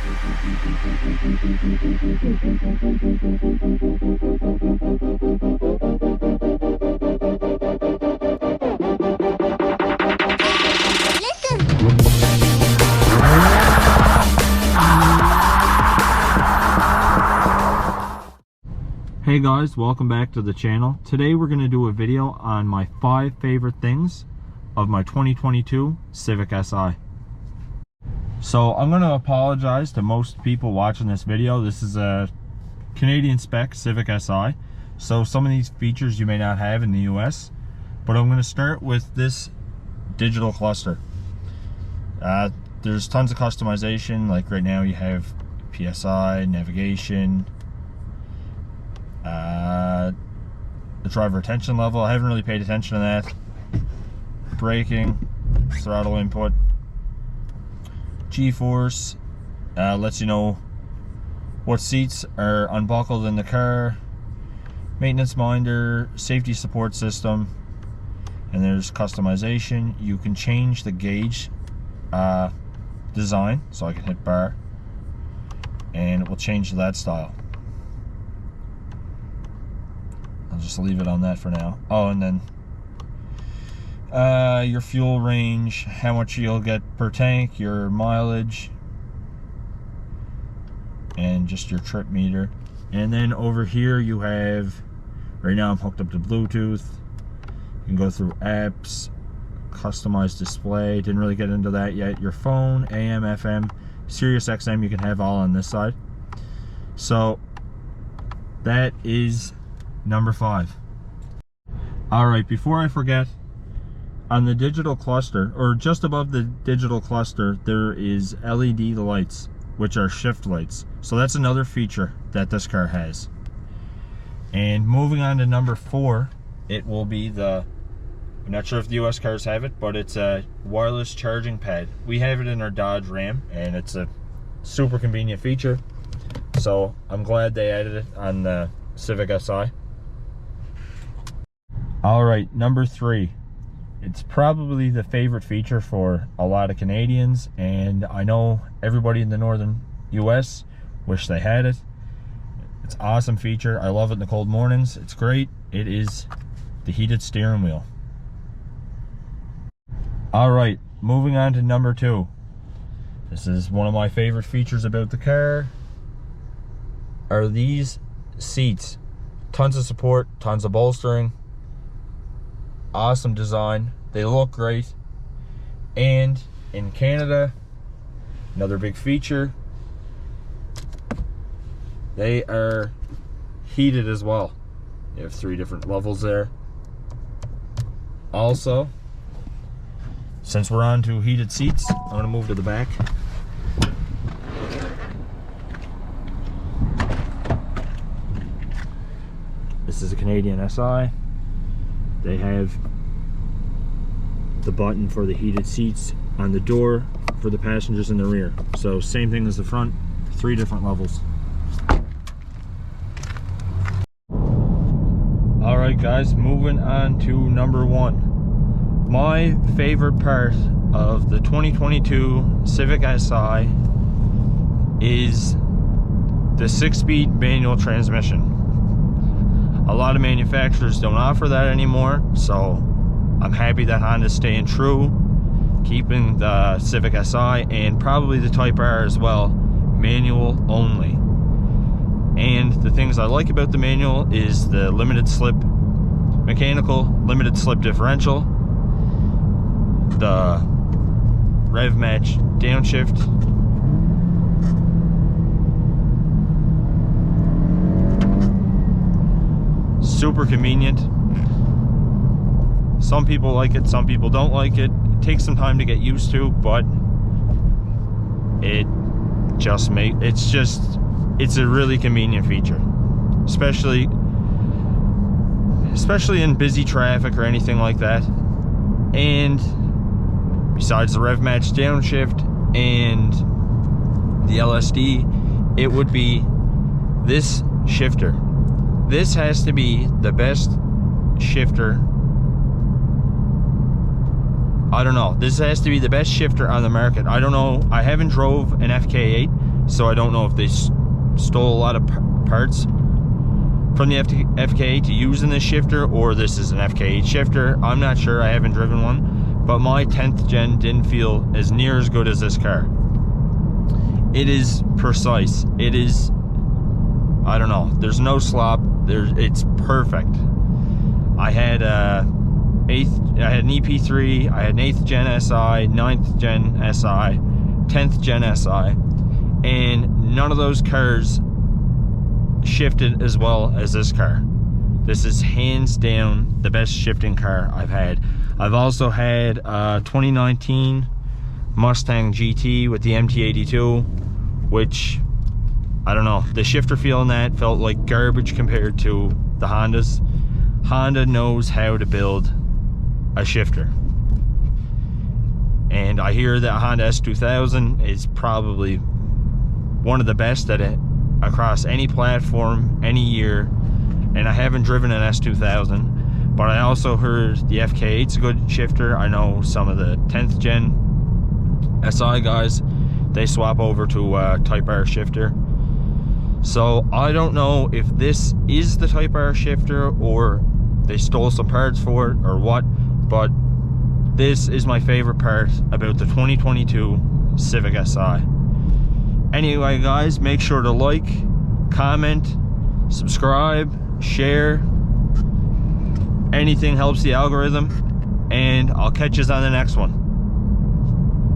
Hey guys, welcome back to the channel. Today we're going to do a video on my 5 favorite things of my 2022 Civic SI. So I'm going to apologize to most people watching this video. This is a Canadian spec Civic SI, so some of these features you may not have in the US, but I'm going to start with this digital cluster. There's tons of customization. Like right now you have PSI, navigation, the driver attention level. I haven't really paid attention to that. Braking, throttle input, G-force, lets you know what seats are unbuckled in the car, maintenance minder, safety support system, and there's customization. You can change the gauge design, so I can hit bar and it will change to that style. I'll just leave it on that for now. Oh, and then your fuel range, how much you'll get per tank, your mileage, and just your trip meter. And then over here you have, right now I'm hooked up to Bluetooth. You can go through apps, customized display, didn't really get into that yet. Your phone, AM, FM, Sirius XM, you can have all on this side. So that is number 5. Alright, before I forget, on the digital cluster, or just above the digital cluster, there is LED lights, which are shift lights. So that's another feature that this car has. And moving on to number 4, it will be the, I'm not sure if the US cars have it, but it's a wireless charging pad. We have it in our Dodge Ram, and it's a super convenient feature. So I'm glad they added it on the Civic SI. Alright, number 3. It's probably the favorite feature for a lot of Canadians, and I know everybody in the northern US wish they had it. It's an awesome feature. I love it in the cold mornings. It's great. It is the heated steering wheel. Alright, moving on to number 2. This is one of my favorite features about the car, are these seats. Tons of support, tons of bolstering. Awesome design. They look great. And in Canada, another big feature, they are heated as well. You have 3 different levels there. Also, since we're on to heated seats, I'm going to move to the back. This is a Canadian SI. They have the button for the heated seats on the door for the passengers in the rear. So same thing as the front, 3 different levels. Alright guys, moving on to number 1. My favorite part of the 2022 Civic SI is the 6-speed manual transmission. A lot of manufacturers don't offer that anymore, so I'm happy that Honda's staying true, keeping the Civic SI and probably the Type R as well, manual only. And the things I like about the manual is the limited slip mechanical, limited slip differential, the rev match downshift, super convenient. Some people like it, some people don't like it. It takes some time to get used to, but it's a really convenient feature, especially in busy traffic or anything like that. And besides the rev match downshift and the LSD, it would be this shifter. This has to be the best shifter. I don't know. This has to be the best shifter on the market. I don't know. I haven't drove an FK8, so I don't know if they stole a lot of parts from the FK8 to use in this shifter, or this is an FK8 shifter. I'm not sure, I haven't driven one, but my 10th gen didn't feel as near as good as this car. It is precise. It is, I don't know, there's no slop. It's perfect. I had an EP3, I had an 8th gen SI, 9th gen SI, 10th gen SI, and none of those cars shifted as well as this car. This is hands down the best shifting car I've had. I've also had a 2019 Mustang GT with the MT82, which, I don't know, the shifter feel in that felt like garbage compared to the Hondas. Honda knows how to build a shifter, and I hear that Honda S2000 is probably one of the best at it across any platform, any year. And I haven't driven an S2000, but I also heard the FK8's a good shifter. I know some of the 10th gen SI guys, they swap over to a Type R shifter. So I don't know if this is the Type R shifter or they stole some parts for it or what, but this is my favorite part about the 2022 Civic SI. Anyway guys, make sure to like, comment, subscribe, share. Anything helps the algorithm, and I'll catch you on the next one.